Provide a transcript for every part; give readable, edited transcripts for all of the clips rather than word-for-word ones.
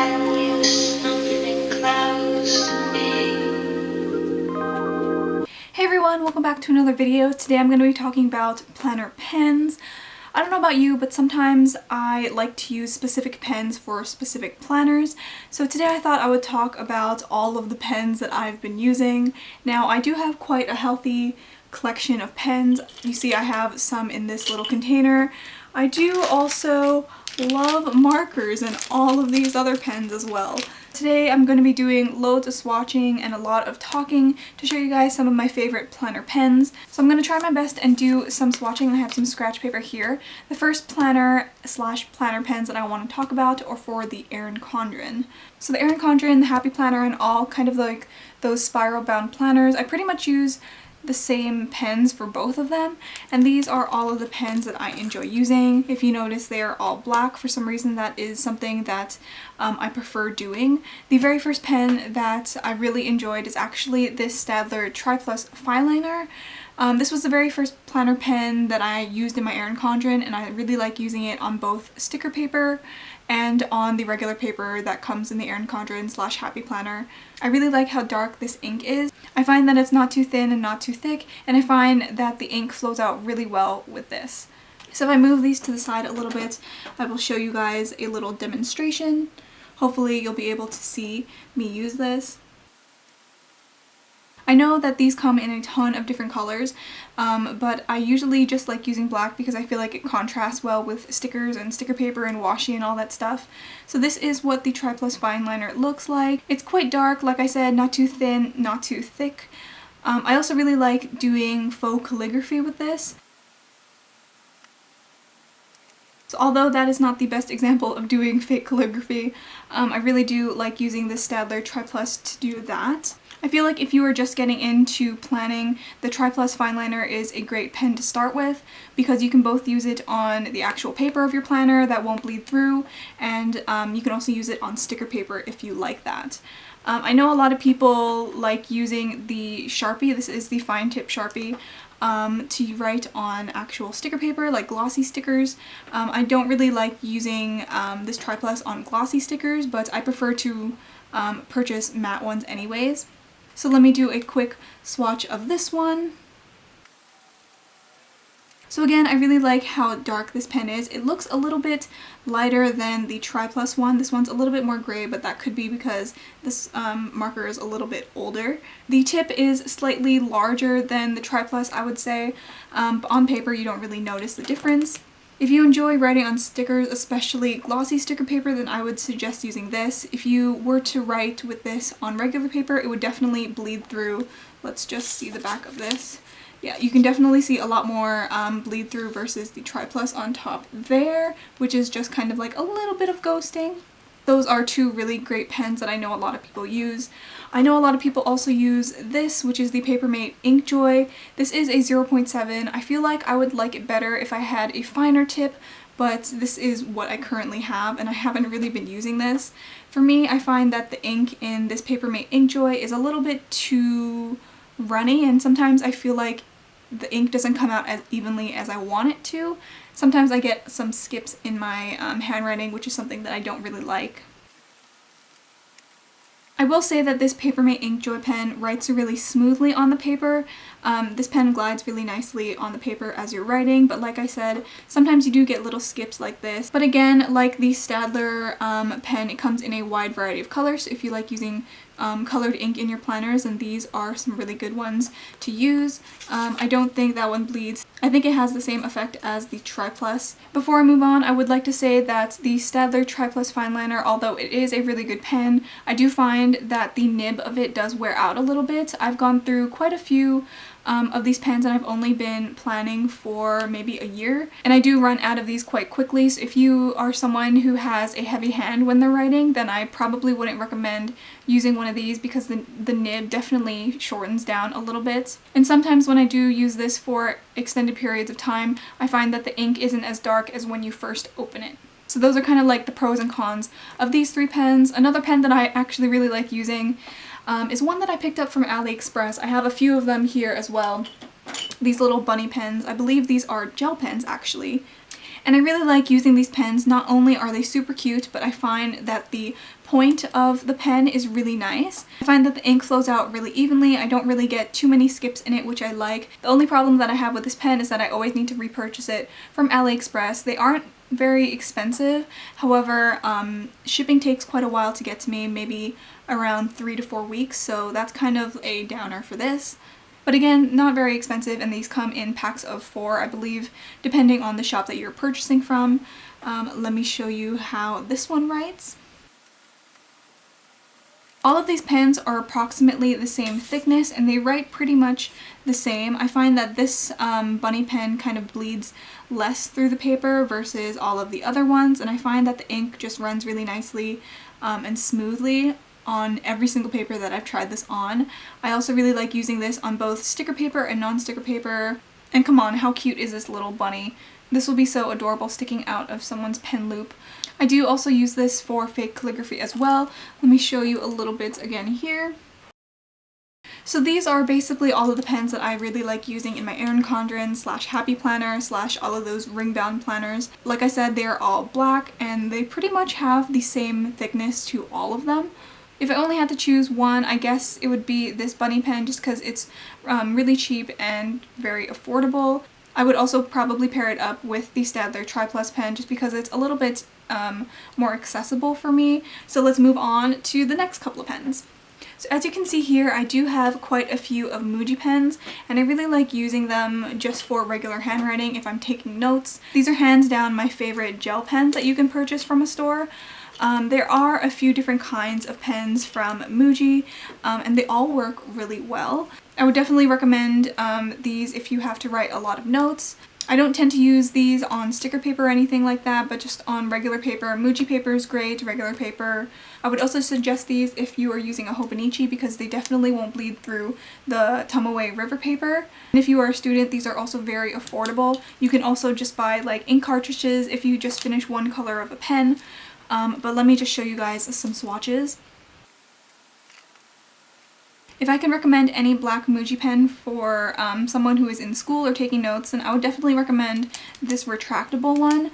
you something close to me. Hey everyone, welcome back to another video. Today I'm going to be talking about planner pens. I don't know about you, but sometimes I like to use specific pens for specific planners. So today I thought I would talk about all of the pens that I've been using. Now I do have quite a healthy collection of pens. You see I have some in this little container. I do also love markers and all of these other pens as well. Today I'm going to be doing loads of swatching and a lot of talking to show you guys some of my favorite planner pens. So I'm going to try my best and do some swatching. I have some scratch paper here. The first planner / planner pens that I want to talk about are for the Erin Condren. So the Erin Condren, the Happy Planner, and all kind of like those spiral bound planners, I pretty much use the same pens for both of them, and these are all of the pens that I enjoy using. If you notice, they are all black. For some reason that is something that I prefer doing. The very first pen that I really enjoyed is actually this Staedtler Triplus Fineliner. This was the very first planner pen that I used in my Erin Condren, and I really like using it on both sticker paper and on the regular paper that comes in the Erin Condren / Happy Planner. I really like how dark this ink is. I find that it's not too thin and not too thick, and I find that the ink flows out really well with this. So if I move these to the side a little bit, I will show you guys a little demonstration. Hopefully you'll be able to see me use this. I know that these come in a ton of different colors, but I usually just like using black because I feel like it contrasts well with stickers and sticker paper and washi and all that stuff. So this is what the Triplus Fineliner looks like. It's quite dark, like I said, not too thin, not too thick. I also really like doing faux calligraphy with this. So although that is not the best example of doing fake calligraphy, I really do like using this Staedtler Triplus to do that. I feel like if you are just getting into planning, the Triplus Fineliner is a great pen to start with because you can both use it on the actual paper of your planner that won't bleed through, and you can also use it on sticker paper if you like that. I know a lot of people like using the Sharpie. This is the fine tip Sharpie. To write on actual sticker paper, like glossy stickers. I don't really like using this Triplus on glossy stickers, but I prefer to purchase matte ones anyways. So let me do a quick swatch of this one. So again, I really like how dark this pen is. It looks a little bit lighter than the Triplus one. This one's a little bit more gray, but that could be because this marker is a little bit older. The tip is slightly larger than the Triplus, I would say, but on paper you don't really notice the difference. If you enjoy writing on stickers, especially glossy sticker paper, then I would suggest using this. If you were to write with this on regular paper, it would definitely bleed through. Let's just see the back of this. Yeah, you can definitely see a lot more bleed through versus the Triplus on top there, which is just kind of like a little bit of ghosting. Those are two really great pens that I know a lot of people use. I know a lot of people also use this, which is the Papermate InkJoy. This is a 0.7. I feel like I would like it better if I had a finer tip, but this is what I currently have, and I haven't really been using this. For me, I find that the ink in this Papermate InkJoy is a little bit too runny, and sometimes I feel like the ink doesn't come out as evenly as I want it to. Sometimes I get some skips in my handwriting, which is something that I don't really like. I will say that this Papermate InkJoy pen writes really smoothly on the paper. This pen glides really nicely on the paper as you're writing, but like I said, sometimes you do get little skips like this. But again, like the Staedtler pen, it comes in a wide variety of colors, so if you like using colored ink in your planners, and these are some really good ones to use. I don't think that one bleeds. I think it has the same effect as the Triplus. Before I move on, I would like to say that the Staedtler Triplus Fineliner, although it is a really good pen, I do find that the nib of it does wear out a little bit. I've gone through quite a few of these pens, and I've only been planning for maybe a year, and I do run out of these quite quickly. So if you are someone who has a heavy hand when they're writing, then I probably wouldn't recommend using one of these because the nib definitely shortens down a little bit. And sometimes when I do use this for extended periods of time, I find that the ink isn't as dark as when you first open it. So those are kind of like the pros and cons of these three pens. Another pen that I actually really like using is one that I picked up from AliExpress. I have a few of them here as well. These little bunny pens. I believe these are gel pens actually. And I really like using these pens. Not only are they super cute, but I find that the point of the pen is really nice. I find that the ink flows out really evenly. I don't really get too many skips in it, which I like. The only problem that I have with this pen is that I always need to repurchase it from AliExpress. They aren't very expensive. However, shipping takes quite a while to get to me, maybe around 3 to 4 weeks, so that's kind of a downer for this. But again, not very expensive, and these come in packs of 4, I believe, depending on the shop that you're purchasing from. Let me show you how this one writes. All of these pens are approximately the same thickness, and they write pretty much the same. I find that this bunny pen kind of bleeds less through the paper versus all of the other ones, and I find that the ink just runs really nicely and smoothly on every single paper that I've tried this on. I also really like using this on both sticker paper and non-sticker paper. And come on, how cute is this little bunny? This will be so adorable sticking out of someone's pen loop. I do also use this for fake calligraphy as well. Let me show you a little bit again here. So these are basically all of the pens that I really like using in my Erin Condren / Happy Planner / all of those ring bound planners. Like I said, they are all black and they pretty much have the same thickness to all of them. If I only had to choose one, I guess it would be this bunny pen just because it's really cheap and very affordable. I would also probably pair it up with the Staedtler Triplus pen just because it's a little bit more accessible for me. So let's move on to the next couple of pens. So as you can see here, I do have quite a few of Muji pens, and I really like using them just for regular handwriting if I'm taking notes. These are hands down my favorite gel pens that you can purchase from a store. There are a few different kinds of pens from Muji, and they all work really well. I would definitely recommend these if you have to write a lot of notes. I don't tend to use these on sticker paper or anything like that, but just on regular paper. Muji paper is great, regular paper. I would also suggest these if you are using a Hobonichi because they definitely won't bleed through the Tomoe River paper. And if you are a student, these are also very affordable. You can also just buy like ink cartridges if you just finish one color of a pen. But let me just show you guys some swatches. If I can recommend any black Muji pen for someone who is in school or taking notes, then I would definitely recommend this retractable one.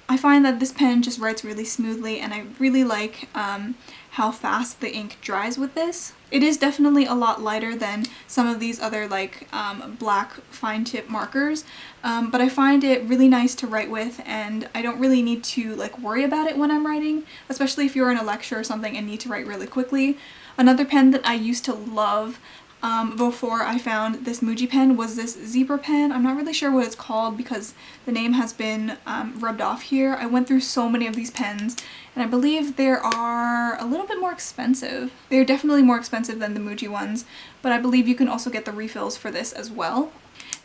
I find that this pen just writes really smoothly, and I really like how fast the ink dries with this. It is definitely a lot lighter than some of these other like black fine tip markers, but I find it really nice to write with, and I don't really need to like worry about it when I'm writing, especially if you're in a lecture or something and need to write really quickly. Another pen that I used to love before I found this Muji pen was this zebra pen. I'm not really sure what it's called because the name has been rubbed off here. I went through so many of these pens, and I believe they are a little bit more expensive. They're definitely more expensive than the Muji ones, but I believe you can also get the refills for this as well.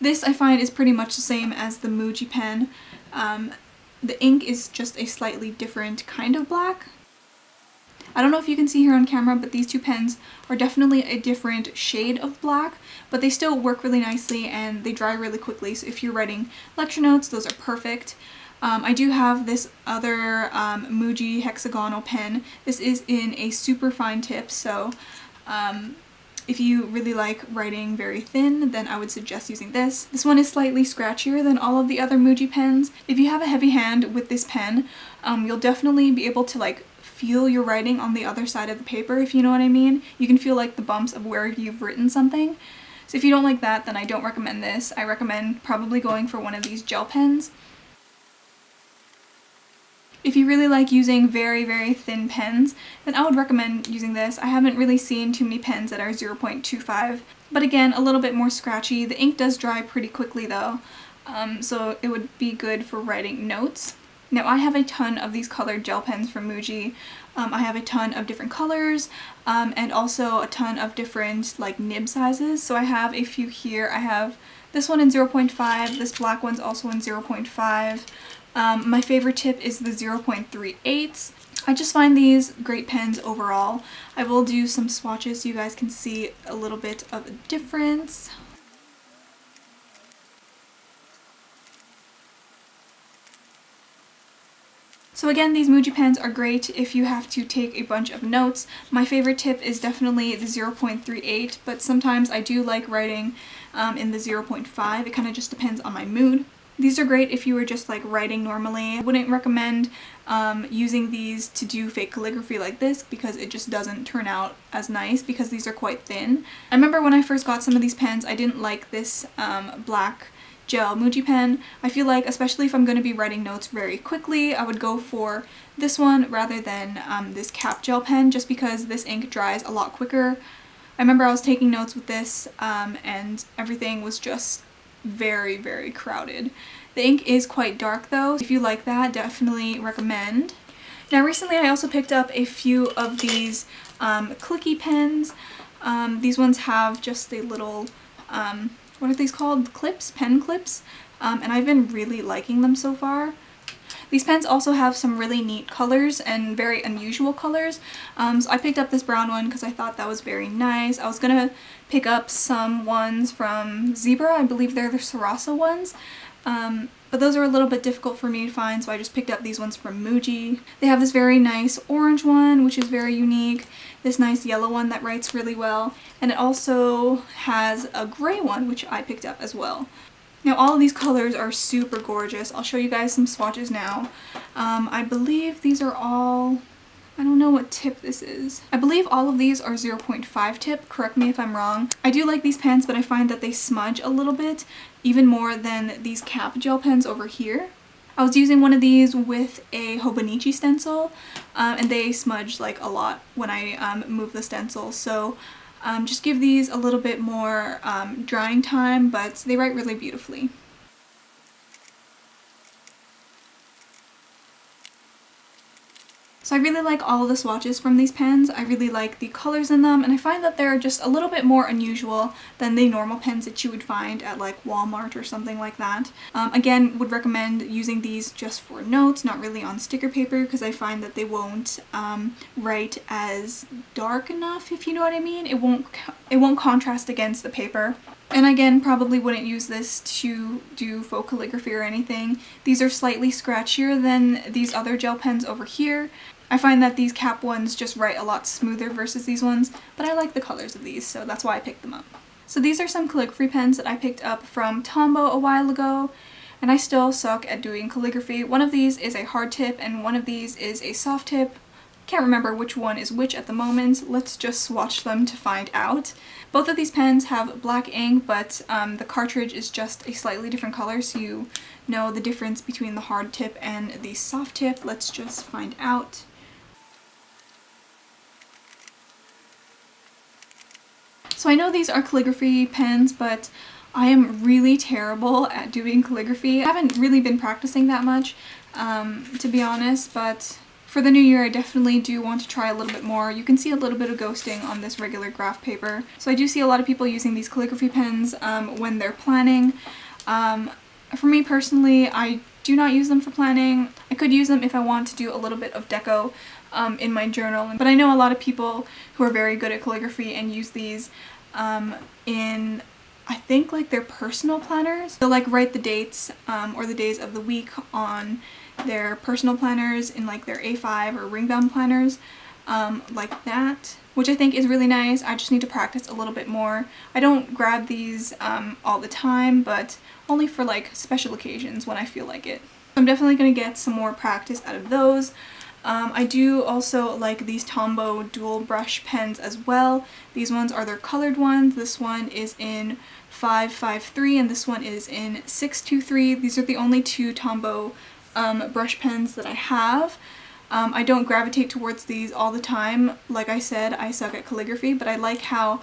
This I find is pretty much the same as the Muji pen. The ink is just a slightly different kind of black. I don't know if you can see here on camera, but these two pens are definitely a different shade of black, but they still work really nicely and they dry really quickly, so if you're writing lecture notes, those are perfect. I do have this other Muji hexagonal pen. This is in a super fine tip, so if you really like writing very thin, then I would suggest using this. This one is slightly scratchier than all of the other Muji pens. If you have a heavy hand with this pen, you'll definitely be able to like feel your writing on the other side of the paper, if you know what I mean. You can feel like the bumps of where you've written something. So if you don't like that, then I don't recommend this. I recommend probably going for one of these gel pens. If you really like using very, very thin pens, then I would recommend using this. I haven't really seen too many pens that are 0.25, but again, a little bit more scratchy. The ink does dry pretty quickly though, so it would be good for writing notes. Now I have a ton of these colored gel pens from Muji. I have a ton of different colors and also a ton of different like nib sizes. So I have a few here. I have this one in 0.5, this black one's also in 0.5. My favorite tip is the 0.38. I just find these great pens overall. I will do some swatches so you guys can see a little bit of a difference. So again, these Muji pens are great if you have to take a bunch of notes. My favorite tip is definitely the 0.38, but sometimes I do like writing in the 0.5. It kind of just depends on my mood. These are great if you were just like writing normally. I wouldn't recommend using these to do fake calligraphy like this because it just doesn't turn out as nice because these are quite thin. I remember when I first got some of these pens, I didn't like this black gel Muji pen. I feel like, especially if I'm going to be writing notes very quickly, I would go for this one rather than this cap gel pen, just because this ink dries a lot quicker. I remember I was taking notes with this and everything was just very, very crowded. The ink is quite dark though. If you like that, definitely recommend. Now recently I also picked up a few of these clicky pens. These ones have just a little, what are these called? Clips? Pen clips? And I've been really liking them so far. These pens also have some really neat colors and very unusual colors. So I picked up this brown one because I thought that was very nice. I was gonna pick up some ones from Zebra. I believe they're the Sarasa ones. But those are a little bit difficult for me to find, so I just picked up these ones from Muji. They have this very nice orange one, which is very unique. This nice yellow one that writes really well. And it also has a gray one, which I picked up as well. Now all of these colors are super gorgeous. I'll show you guys some swatches now. I believe these are all, I don't know what tip this is. I believe all of these are 0.5 tip, correct me if I'm wrong. I do like these pens, but I find that they smudge a little bit, even more than these cap gel pens over here. I was using one of these with a Hobonichi stencil, and they smudged like a lot when I moved the stencil, so just give these a little bit more drying time, but they write really beautifully. So I really like all of the swatches from these pens. I really like the colors in them, and I find that they're just a little bit more unusual than the normal pens that you would find at like Walmart or something like that. Again, would recommend using these just for notes, not really on sticker paper, because I find that they won't write as dark enough, if you know what I mean. It won't contrast against the paper. And again, probably wouldn't use this to do faux calligraphy or anything. These are slightly scratchier than these other gel pens over here. I find that these cap ones just write a lot smoother versus these ones, but I like the colors of these, so that's why I picked them up. So these are some calligraphy pens that I picked up from TomBow a while ago, and I still suck at doing calligraphy. One of these is a hard tip and one of these is a soft tip. Can't remember which one is which at the moment. Let's just swatch them to find out. Both of these pens have black ink, but the cartridge is just a slightly different color, so you know the difference between the hard tip and the soft tip. Let's just find out. So I know these are calligraphy pens, but I am really terrible at doing calligraphy. I haven't really been practicing that much, to be honest, but for the new year I definitely do want to try a little bit more. You can see a little bit of ghosting on this regular graph paper. So I do see a lot of people using these calligraphy pens when they're planning. For me personally, I do not use them for planning. I could use them if I want to do a little bit of deco in my journal, but I know a lot of people who are very good at calligraphy and use these in, I think, like their personal planners. They'll like write the dates or the days of the week on their personal planners in like their A5 or ring bound planners, like that, which I think is really nice. I just need to practice a little bit more. I don't grab these all the time, but only for like special occasions when I feel like it. I'm definitely going to get some more practice out of those. I do also like these TomBow dual brush pens as well. These ones are their colored ones. This one is in 553 and this one is in 623. These are the only two TomBow brush pens that I have. I don't gravitate towards these all the time. Like I said, I suck at calligraphy, but I like how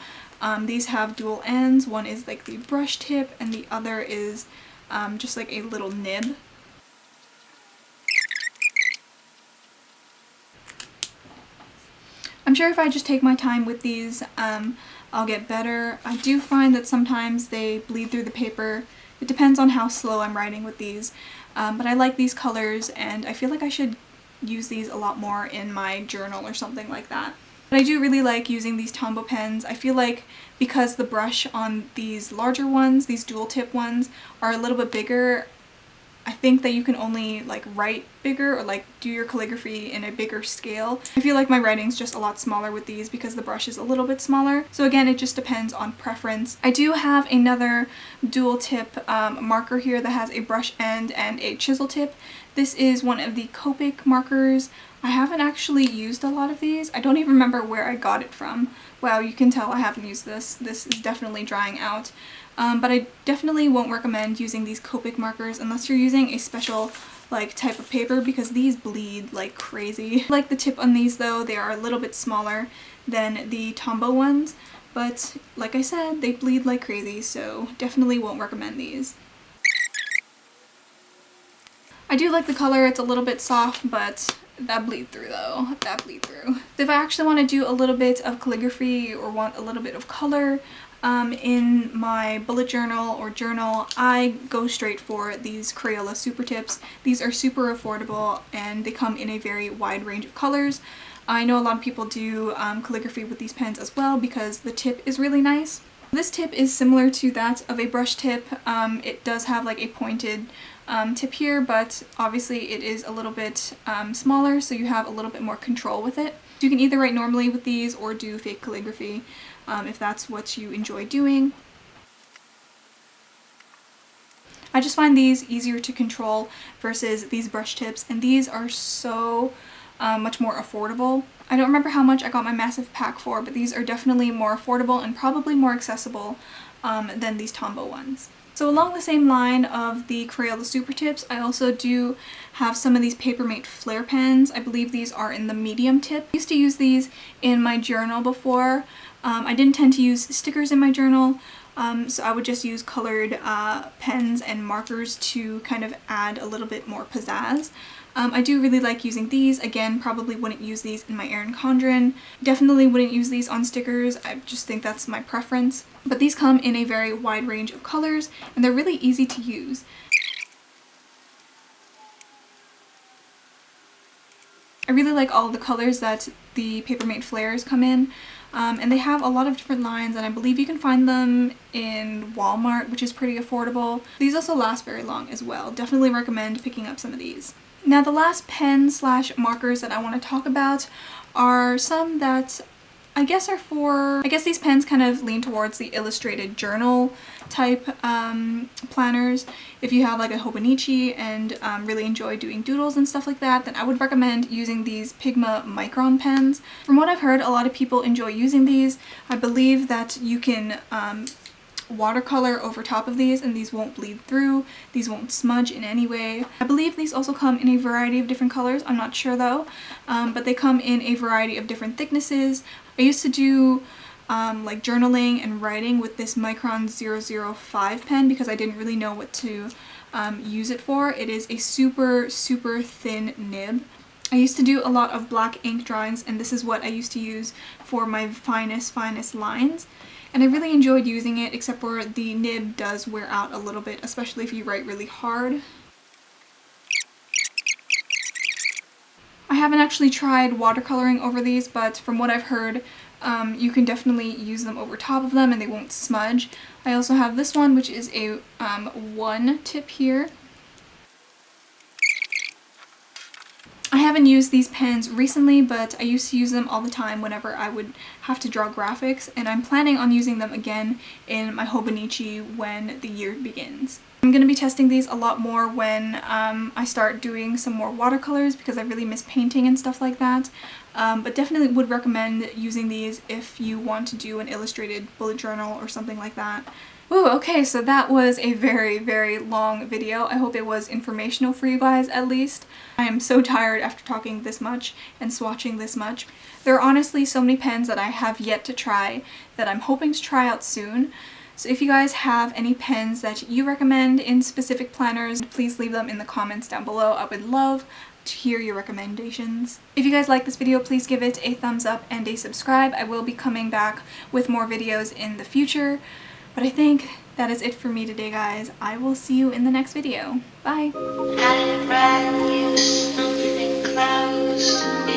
these have dual ends. One is like the brush tip and the other is just like a little nib. I'm sure if I just take my time with these, I'll get better. I do find that sometimes they bleed through the paper. It depends on how slow I'm writing with these, but I like these colors and I feel like I should use these a lot more in my journal or something like that. But I do really like using these TomBow pens. I feel like because the brush on these larger ones, these dual tip ones, are a little bit bigger, I think that you can only like write bigger or like do your calligraphy in a bigger scale. I feel like my writing's just a lot smaller with these because the brush is a little bit smaller. So again, it just depends on preference. I do have another dual tip marker here that has a brush end and a chisel tip. This is one of the Copic markers. I haven't actually used a lot of these. I don't even remember where I got it from. Wow, you can tell I haven't used this. This is definitely drying out. But I definitely won't recommend using these Copic markers unless you're using a special like type of paper, because these bleed like crazy. I like the tip on these though. They are a little bit smaller than the TomBow ones, but like I said, they bleed like crazy, so definitely won't recommend these. I do like the color. It's a little bit soft, but that bleed through though. That bleed through. If I actually want to do a little bit of calligraphy or want a little bit of color in my bullet journal or journal, I go straight for these Crayola SuperTips. These are super affordable and they come in a very wide range of colors. I know a lot of people do calligraphy with these pens as well because the tip is really nice. This tip is similar to that of a brush tip. It does have like a pointed tip here, but obviously it is a little bit smaller, so you have a little bit more control with it. You can either write normally with these or do fake calligraphy if that's what you enjoy doing. I just find these easier to control versus these brush tips, and these are so much more affordable. I don't remember how much I got my massive pack for, but these are definitely more affordable and probably more accessible than these TomBow ones. So along the same line of the Crayola SuperTips, I also do have some of these Papermate Flair pens. I believe these are in the medium tip. I used to use these in my journal before. I didn't tend to use stickers in my journal, so I would just use colored pens and markers to kind of add a little bit more pizzazz. I do really like using these. Again, probably wouldn't use these in my Erin Condren. Definitely wouldn't use these on stickers. I just think that's my preference. But these come in a very wide range of colors and they're really easy to use. I really like all the colors that the Papermate Flairs come in. And they have a lot of different lines, and I believe you can find them in Walmart, which is pretty affordable. These also last very long as well. Definitely recommend picking up some of these. Now the last pen slash markers that I want to talk about are some that I guess are for, I guess these pens kind of lean towards the illustrated journal type planners. If you have like a Hobonichi and really enjoy doing doodles and stuff like that, then I would recommend using these Pigma Micron pens. From what I've heard, a lot of people enjoy using these. I believe that you can watercolor over top of these and these won't bleed through, these won't smudge in any way. I believe these also come in a variety of different colors, I'm not sure though, but they come in a variety of different thicknesses. I used to do like journaling and writing with this Micron 005 pen because I didn't really know what to use it for. It is a super thin nib. I used to do a lot of black ink drawings, and this is what I used to use for my finest lines. And I really enjoyed using it, except for the nib does wear out a little bit, especially if you write really hard. I haven't actually tried watercoloring over these, but from what I've heard, you can definitely use them over top of them and they won't smudge. I also have this one, which is a one tip here. I haven't used these pens recently, but I used to use them all the time whenever I would have to draw graphics, and I'm planning on using them again in my Hobonichi when the year begins. I'm going to be testing these a lot more when I start doing some more watercolors because I really miss painting and stuff like that. But definitely would recommend using these if you want to do an illustrated bullet journal or something like that. Ooh, okay, so that was a very long video. I hope it was informational for you guys at least. I am so tired after talking this much and swatching this much. There are honestly so many pens that I have yet to try that I'm hoping to try out soon. So if you guys have any pens that you recommend in specific planners, please leave them in the comments down below. I would love to hear your recommendations. If you guys like this video, please give it a thumbs up and a subscribe. I will be coming back with more videos in the future. But I think that is it for me today, guys. I will see you in the next video. Bye! I'd rather use something close.